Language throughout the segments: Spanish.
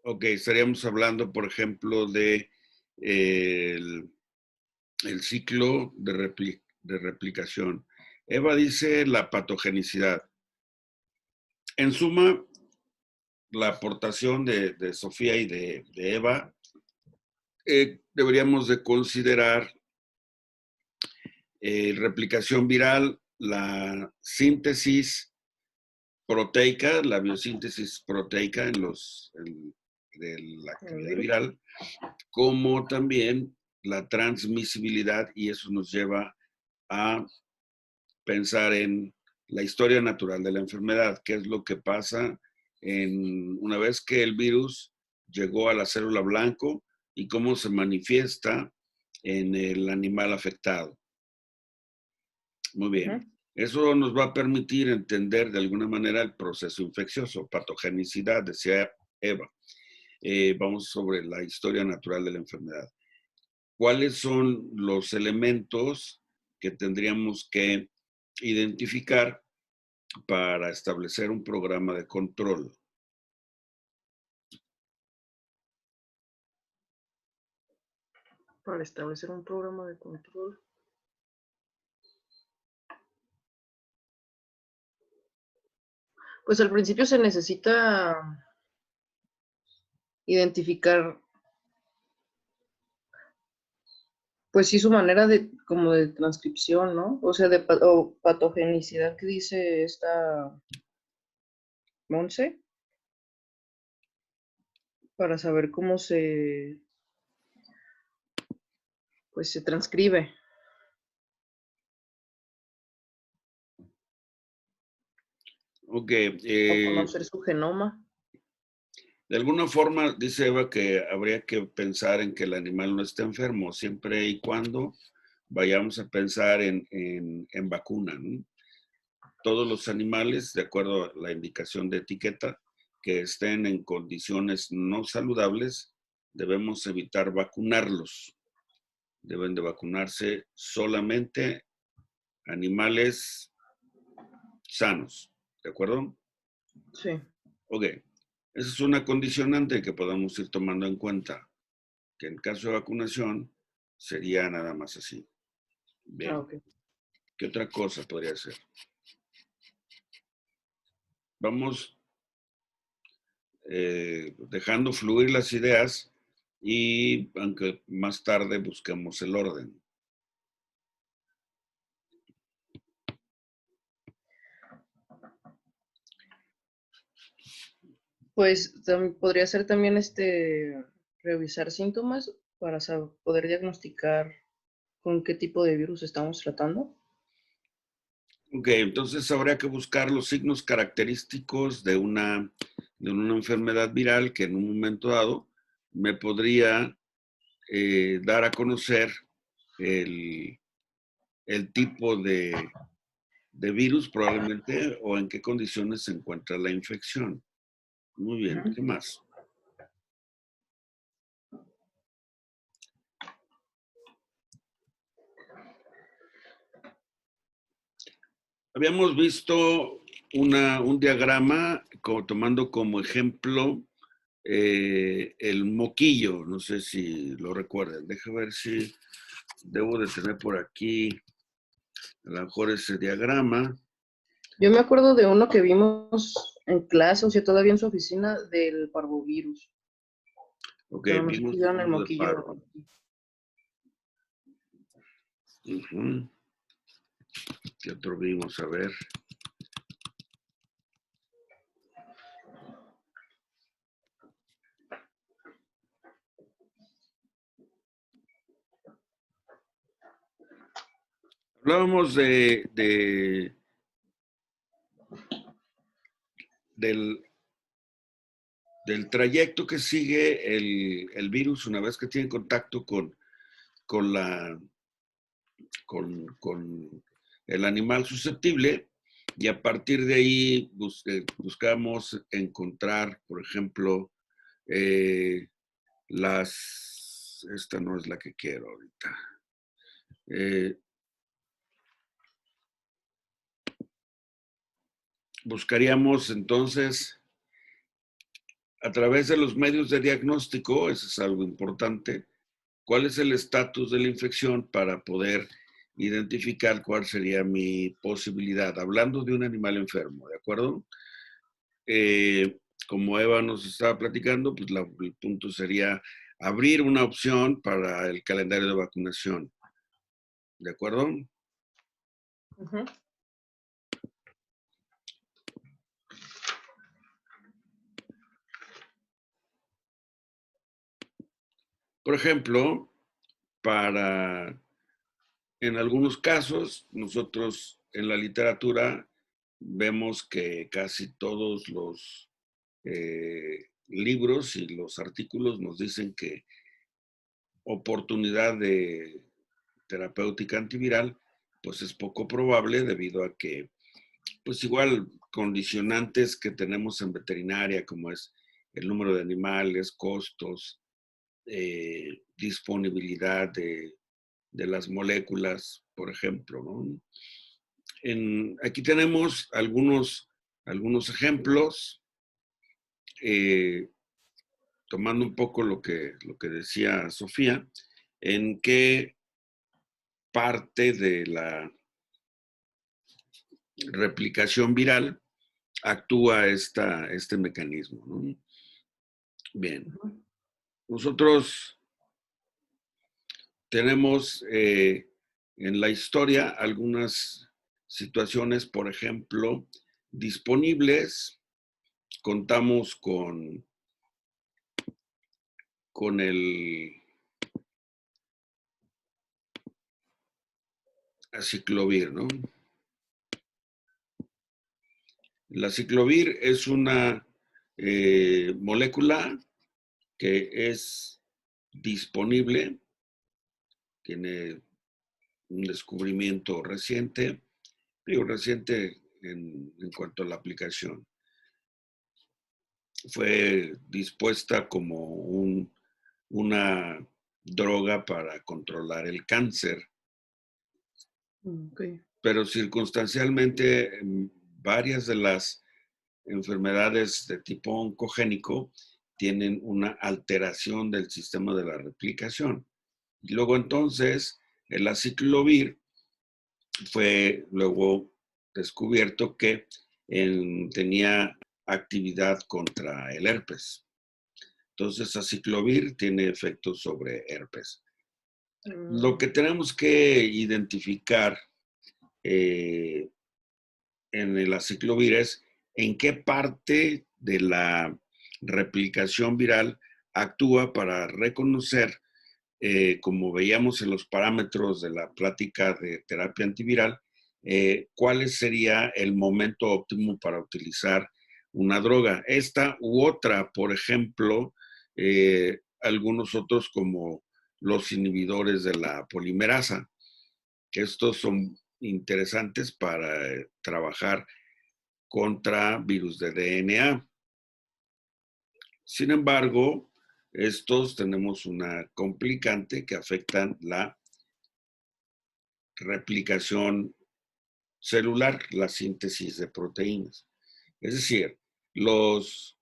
Ok, estaríamos hablando, por ejemplo, de el ciclo de replicación. Eva dice la patogenicidad. En suma, la aportación de Sofía y de Eva, deberíamos de considerar replicación viral, la síntesis proteica, la biosíntesis proteica de la actividad viral, como también la transmisibilidad, y eso nos lleva a pensar en la historia natural de la enfermedad, qué es lo que pasa una vez que el virus llegó a la célula blanco y cómo se manifiesta en el animal afectado. Muy bien. Eso nos va a permitir entender de alguna manera el proceso infeccioso, patogenicidad, decía Eva. Vamos sobre la historia natural de la enfermedad. ¿Cuáles son los elementos que tendríamos que identificar para establecer un programa de control? Para establecer un programa de control. Pues al principio se necesita identificar, pues sí, su manera de, como de transcripción, ¿no? O sea, o patogenicidad que dice esta Monse, para saber cómo pues se transcribe, Ok. o conocer su genoma. De alguna forma, dice Eva que habría que pensar en que el animal no esté enfermo, siempre y cuando vayamos a pensar en vacuna, ¿no? Todos los animales, de acuerdo a la indicación de etiqueta, que estén en condiciones no saludables, debemos evitar vacunarlos. Deben de vacunarse solamente animales sanos, ¿de acuerdo? Sí. Ok, esa es una condicionante que podemos ir tomando en cuenta, que en caso de vacunación sería nada más así. Bien, Okay. ¿qué otra cosa podría ser? Vamos dejando fluir las ideas y aunque más tarde busquemos el orden. Pues podría ser también revisar síntomas para poder diagnosticar con qué tipo de virus estamos tratando. Ok, entonces habría que buscar los signos característicos de una enfermedad viral que en un momento dado me podría dar a conocer el, el tipo de virus probablemente o en qué condiciones se encuentra la infección. Muy bien, ¿qué más? Habíamos visto un diagrama tomando como ejemplo el moquillo, no sé si lo recuerdan. Deja ver si debo de tener por aquí a lo mejor ese diagrama. Yo me acuerdo de uno que vimos en clase, o sea, todavía en su oficina, del parvovirus. Ok, Pero no sé si vimos vieron el uno de moquillo. parvo. Uh-huh. ¿Qué otro vimos? A ver. Hablábamos del, del trayecto que sigue el virus una vez que tiene contacto con, la, con el animal susceptible, y a partir de ahí buscamos encontrar, por ejemplo, esta no es la que quiero ahorita. Buscaríamos entonces a través de los medios de diagnóstico, eso es algo importante, cuál es el estatus de la infección para poder identificar cuál sería mi posibilidad, hablando de un animal enfermo, ¿de acuerdo? Como Eva nos estaba platicando, pues el punto sería abrir una opción para el calendario de vacunación, ¿de acuerdo? Ujú. Por ejemplo, en algunos casos, nosotros en la literatura vemos que casi todos los libros y los artículos nos dicen que oportunidad de terapéutica antiviral, pues es poco probable debido a que, pues igual, condicionantes que tenemos en veterinaria, como es el número de animales, costos, disponibilidad de las moléculas, por ejemplo, ¿no? Aquí tenemos algunos ejemplos, eh, tomando un poco lo que decía Sofía, en qué parte de la replicación viral actúa este mecanismo, ¿no? Bien, nosotros tenemos en la historia algunas situaciones, por ejemplo, disponibles. Contamos con el aciclovir, ¿no? La aciclovir es una molécula que es disponible, tiene un descubrimiento reciente, digo reciente en cuanto a la aplicación. Fue dispuesta como una droga para controlar el cáncer, Okay. pero circunstancialmente varias de las enfermedades de tipo oncogénico tienen una alteración del sistema de la replicación. Y luego entonces el aciclovir fue luego descubierto que tenía actividad contra el herpes. Entonces, aciclovir tiene efectos sobre herpes. Lo que tenemos que identificar en el aciclovir es en qué parte de la replicación viral actúa para reconocer, como veíamos en los parámetros de la plática de terapia antiviral, cuál sería el momento óptimo para utilizar una droga. Esta u otra, por ejemplo, algunos otros como los inhibidores de la polimerasa. Estos son interesantes para trabajar contra virus de DNA. Sin embargo, estos tenemos una complicante que afectan la replicación celular, la síntesis de proteínas. Es decir, los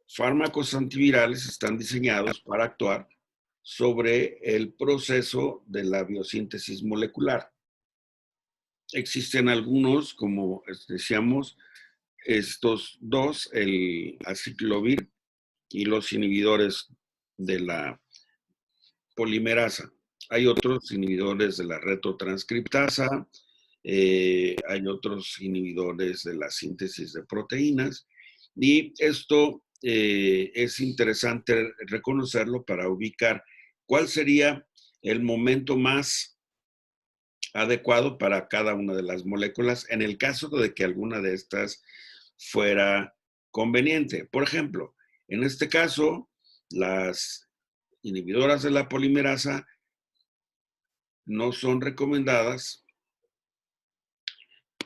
fármacos antivirales están diseñados para actuar sobre el proceso de la biosíntesis molecular. Existen algunos, como decíamos, estos dos, el aciclovir y los inhibidores de la polimerasa. Hay otros inhibidores de la retrotranscriptasa, hay otros inhibidores de la síntesis de proteínas y esto es interesante reconocerlo para ubicar cuál sería el momento más adecuado para cada una de las moléculas en el caso de que alguna de estas fuera conveniente. Por ejemplo, en este caso, las inhibidoras de la polimerasa no son recomendadas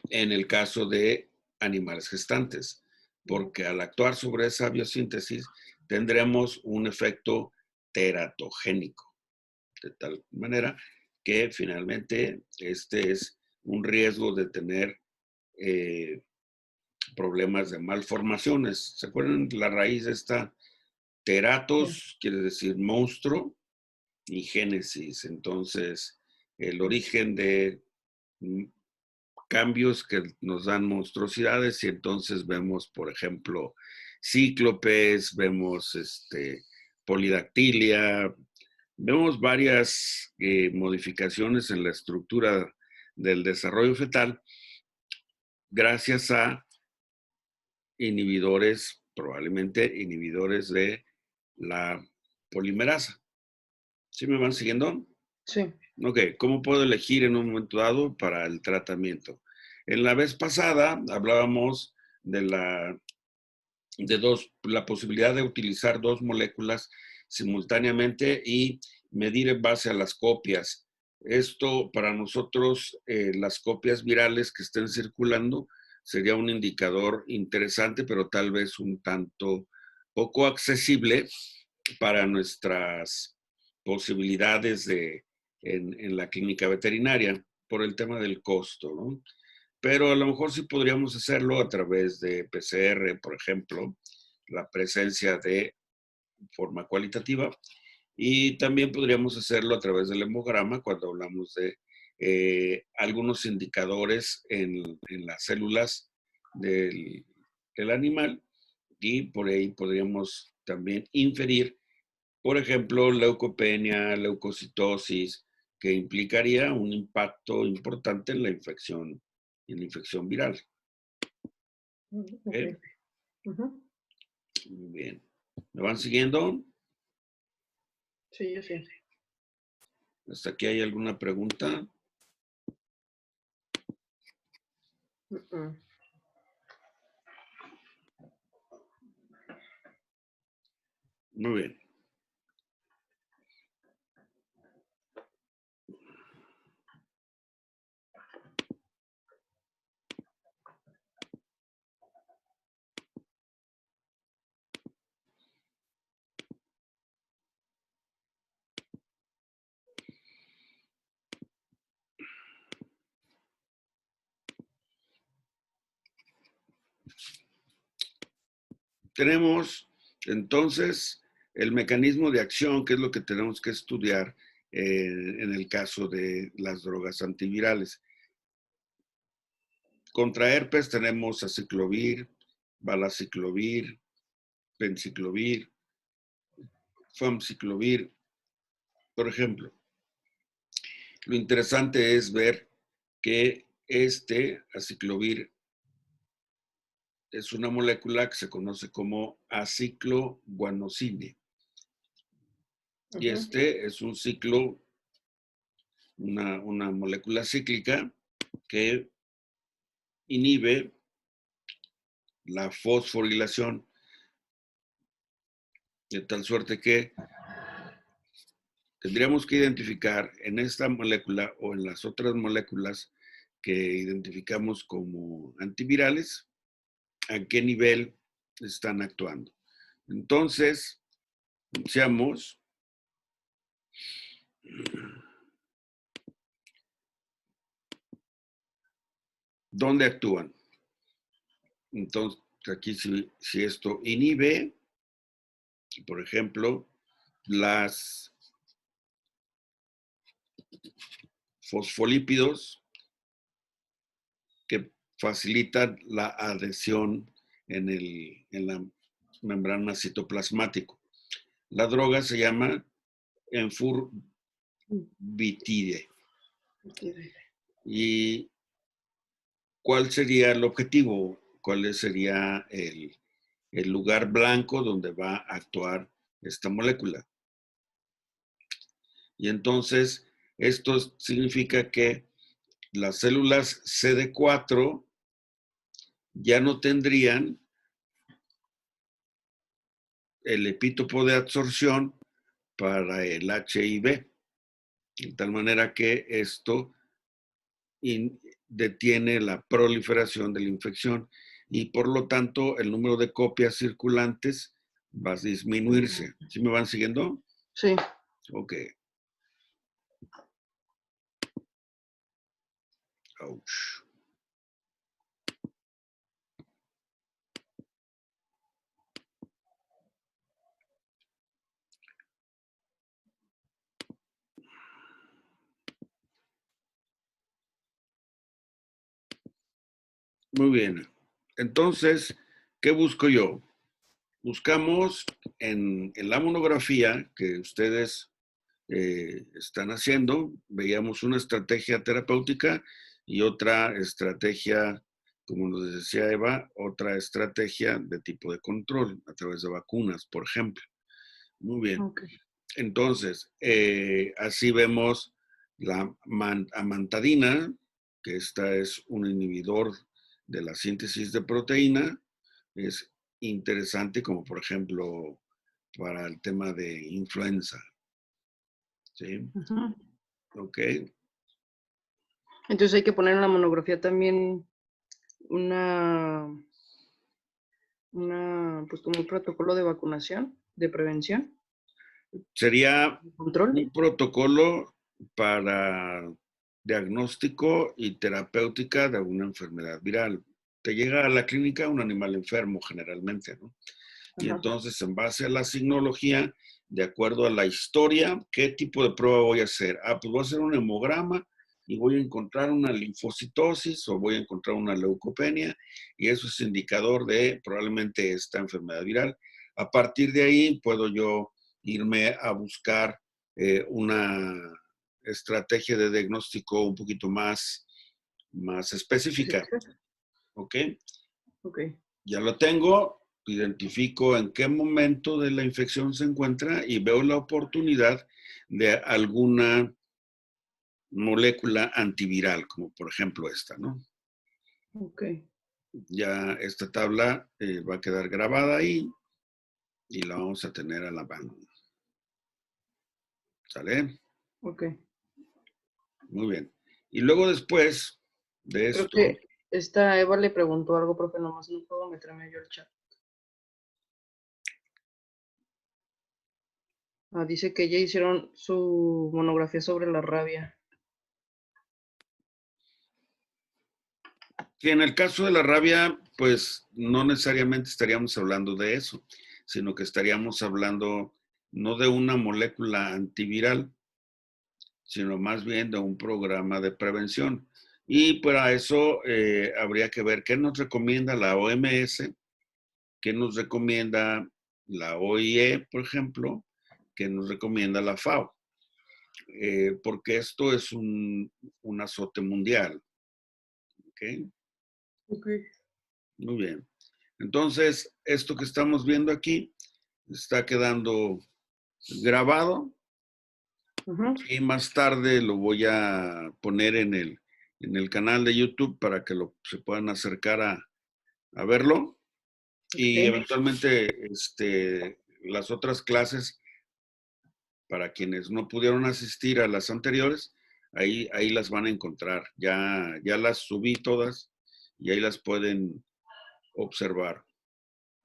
en el caso de animales gestantes, porque al actuar sobre esa biosíntesis tendremos un efecto teratogénico, de tal manera que finalmente este es un riesgo de tener problemas de malformaciones. ¿Se acuerdan? La raíz de esta teratos quiere decir monstruo y génesis. Entonces, el origen de cambios que nos dan monstruosidades y entonces vemos, por ejemplo, cíclopes, vemos polidactilia, vemos varias modificaciones en la estructura del desarrollo fetal gracias a inhibidores, probablemente inhibidores de la polimerasa. ¿Sí me van siguiendo? Sí. Ok, ¿cómo puedo elegir en un momento dado para el tratamiento? En la vez pasada hablábamos de la posibilidad de utilizar dos moléculas simultáneamente y medir en base a las copias. Esto para nosotros, las copias virales que estén circulando, sería un indicador interesante, pero tal vez un tanto poco accesible para nuestras posibilidades en la clínica veterinaria por el tema del costo, ¿no? Pero a lo mejor sí podríamos hacerlo a través de PCR, por ejemplo, la presencia de forma cualitativa. Y también podríamos hacerlo a través del hemograma cuando hablamos de algunos indicadores en las células del animal y por ahí podríamos también inferir, por ejemplo, leucopenia, leucocitosis, que implicaría un impacto importante en la infección viral. Okay. Muy bien. ¿Me van siguiendo? Sí, yo sí. ¿Hasta aquí hay alguna pregunta? Muy bien. Tenemos entonces el mecanismo de acción, que es lo que tenemos que estudiar en el caso de las drogas antivirales. Contra herpes tenemos aciclovir, valaciclovir, penciclovir, famciclovir, por ejemplo. Lo interesante es ver que aciclovir es una molécula que se conoce como acicloguanosine. Y es un ciclo, una molécula cíclica que inhibe la fosforilación, de tal suerte que tendríamos que identificar en esta molécula o en las otras moléculas que identificamos como antivirales, a qué nivel están actuando. Entonces, iniciamos. ¿Dónde actúan? Entonces, aquí si esto inhibe, por ejemplo, las fosfolípidos que facilitan la adhesión en la membrana citoplasmático. La droga se llama enfurvitide. ¿Y cuál sería el objetivo? ¿Cuál sería el lugar blanco donde va a actuar esta molécula? Y entonces, esto significa que las células CD4 ya no tendrían el epítopo de absorción para el HIV, de tal manera que esto detiene la proliferación de la infección y por lo tanto el número de copias circulantes va a disminuirse. ¿Sí me van siguiendo? Sí. Ok. Ouch. Muy bien. Entonces, ¿qué busco yo? Buscamos en la monografía que ustedes están haciendo, veíamos una estrategia terapéutica y otra estrategia, como nos decía Eva, otra estrategia de tipo de control a través de vacunas, por ejemplo. Muy bien. Ok. Entonces, así vemos la amantadina, que esta es un inhibidor de la síntesis de proteína. Es interesante como, por ejemplo, para el tema de influenza. ¿Sí? Ujú. Ok. Entonces hay que poner en la monografía también una, pues como un protocolo de vacunación, de prevención, Sería control. un protocolo para diagnóstico y terapéutica de alguna enfermedad viral. Te llega a la clínica un animal enfermo generalmente, ¿no? Y Ajá. entonces, en base a la signología, de acuerdo a la historia, ¿qué tipo de prueba voy a hacer? Ah, pues voy a hacer un hemograma y voy a encontrar una linfocitosis o voy a encontrar una leucopenia y eso es indicador de probablemente esta enfermedad viral. A partir de ahí puedo yo irme a buscar una estrategia de diagnóstico un poquito más específica, Específica. ¿ok? Ok. Ya lo tengo, identifico en qué momento de la infección se encuentra y veo la oportunidad de alguna molécula antiviral, como por ejemplo esta, ¿no? Ok. Ya esta tabla va a quedar grabada ahí y la vamos a tener a la mano. ¿Sale? Ok. Muy bien. Y luego después de Creo esto, que esta Eva le preguntó algo, profe, nomás no puedo meterme yo al chat. Ah, dice que ya hicieron su monografía sobre la rabia. que en el caso de la rabia, pues no necesariamente estaríamos hablando de eso, sino que estaríamos hablando no de una molécula antiviral, sino más bien de un programa de prevención. Y para eso habría que ver qué nos recomienda la OMS, qué nos recomienda la OIE, por ejemplo, qué nos recomienda la FAO, porque esto es un azote mundial. ¿Okay? Ok. Muy bien. Entonces, esto que estamos viendo aquí está quedando grabado Ajá. y más tarde lo voy a poner en el canal de YouTube para que se puedan acercar a verlo Ok. y eventualmente las otras clases para quienes no pudieron asistir a las anteriores, ahí las van a encontrar. Ya las subí todas y ahí las pueden observar.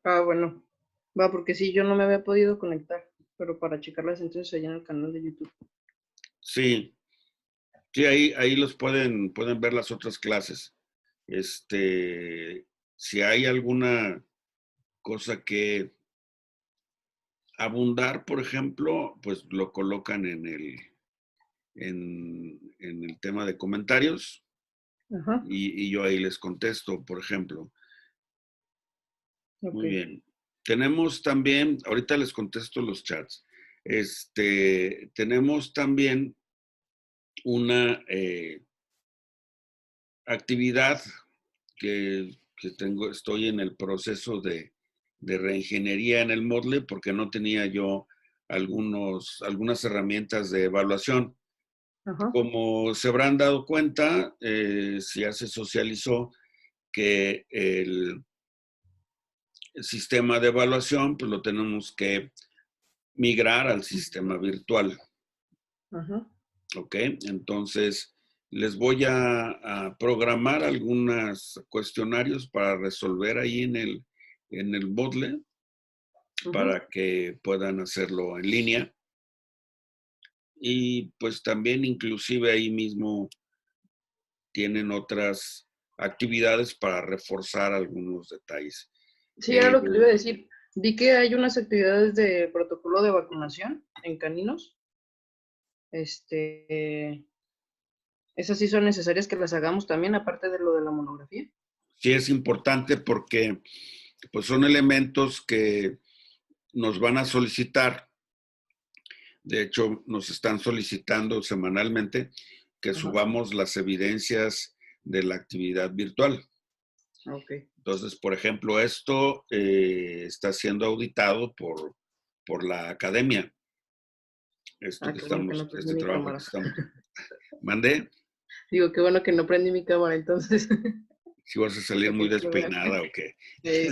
Ah, bueno. Va, porque sí, yo no me había podido conectar, pero para checarlas entonces allá en el canal de YouTube. Sí, sí, ahí los pueden ver las otras clases. Si hay alguna cosa que abundar, por ejemplo, pues lo colocan en el tema de comentarios Ajá. y yo ahí les contesto, por ejemplo. Ok. Muy bien. Tenemos también, ahorita les contesto los chats. Tenemos también una actividad que estoy en el proceso de reingeniería en el Moodle porque no tenía yo algunas herramientas de evaluación. Ajá. Como se habrán dado cuenta, ya se socializó que el sistema de evaluación pues lo tenemos que migrar al sistema virtual. Ajá. ¿Ok? Entonces, les voy a programar algunos cuestionarios para resolver ahí en el Moodle Ajá. para que puedan hacerlo en línea. Y pues también inclusive ahí mismo tienen otras actividades para reforzar algunos detalles. Sí, era Eh, lo que le iba a decir. Vi que hay unas actividades de protocolo de vacunación en caninos. Esas sí son necesarias que las hagamos también, aparte de lo de la monografía. sí es importante porque pues son elementos que nos van a solicitar. De hecho, nos están solicitando semanalmente que Ajá. subamos las evidencias de la actividad virtual. Ok. Entonces, por ejemplo, esto está siendo auditado por la academia. Esto que Qué bueno que estamos, no prendí este mi trabajo que cámara. estamos. ¿Mandé? Digo, qué bueno que no prendí mi cámara, entonces, Si vas a salir para muy que sí lo vean. despeinada o qué. Sí.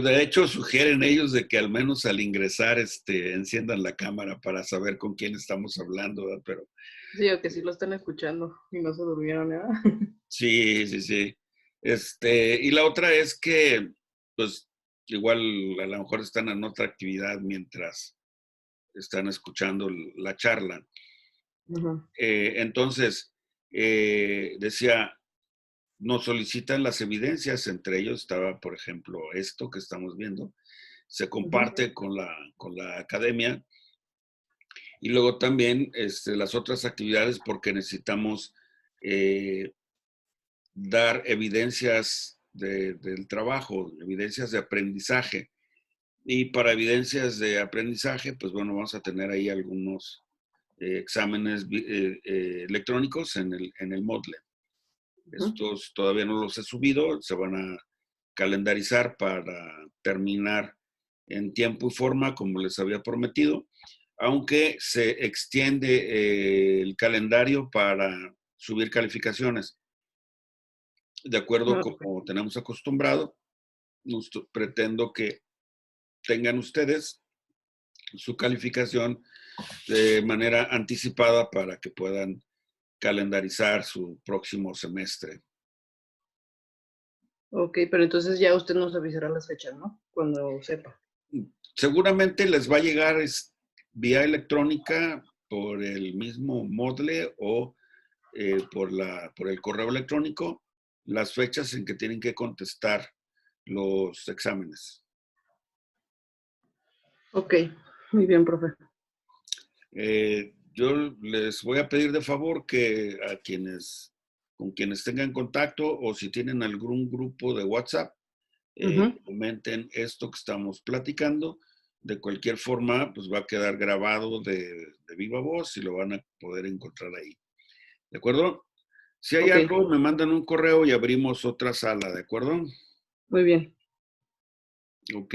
De hecho, sugieren ellos de que al menos al ingresar enciendan la cámara para saber con quién estamos hablando, ¿verdad? Pero Sí, o que sí lo están escuchando y no se durmieron, ¿verdad? sí, sí, sí. Y la otra es que, pues, igual a lo mejor están en otra actividad mientras están escuchando la charla. Ajá. Entonces, decía, nos solicitan las evidencias, entre ellos estaba, por ejemplo, esto que estamos viendo, se Ujú. comparte con la academia y luego también las otras actividades porque necesitamos eh, dar evidencias del trabajo, evidencias de aprendizaje. Y para evidencias de aprendizaje, pues bueno, vamos a tener ahí algunos exámenes electrónicos en el Moodle. Ujú. Estos todavía no los he subido, se van a calendarizar para terminar en tiempo y forma como les había prometido, aunque se extiende el calendario para subir calificaciones. De acuerdo Ok. como tenemos acostumbrado, pretendo que tengan ustedes su calificación de manera anticipada para que puedan calendarizar su próximo semestre. Ok, pero entonces ya usted nos avisará las fechas, ¿no? Cuando sepa. Seguramente les va a llegar vía electrónica por el mismo Moodle o por el correo electrónico las fechas en que tienen que contestar los exámenes. Ok, muy bien, profe. Yo les voy a pedir de favor que con quienes tengan contacto o si tienen algún grupo de WhatsApp, Ujú. comenten esto que estamos platicando. De cualquier forma, pues va a quedar grabado de viva voz y lo van a poder encontrar ahí. ¿De acuerdo? Si hay Ok, algo, me mandan un correo y abrimos otra sala, ¿de acuerdo? muy bien. Ok.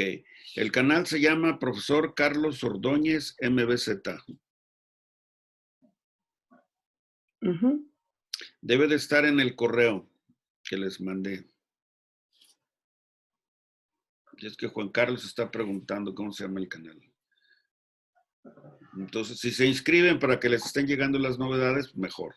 El canal se llama Profesor Carlos Ordóñez MBZ. Ujú. Debe de estar en el correo que les mandé. Y es que Juan Carlos está preguntando cómo se llama el canal. Entonces, si se inscriben para que les estén llegando las novedades, mejor.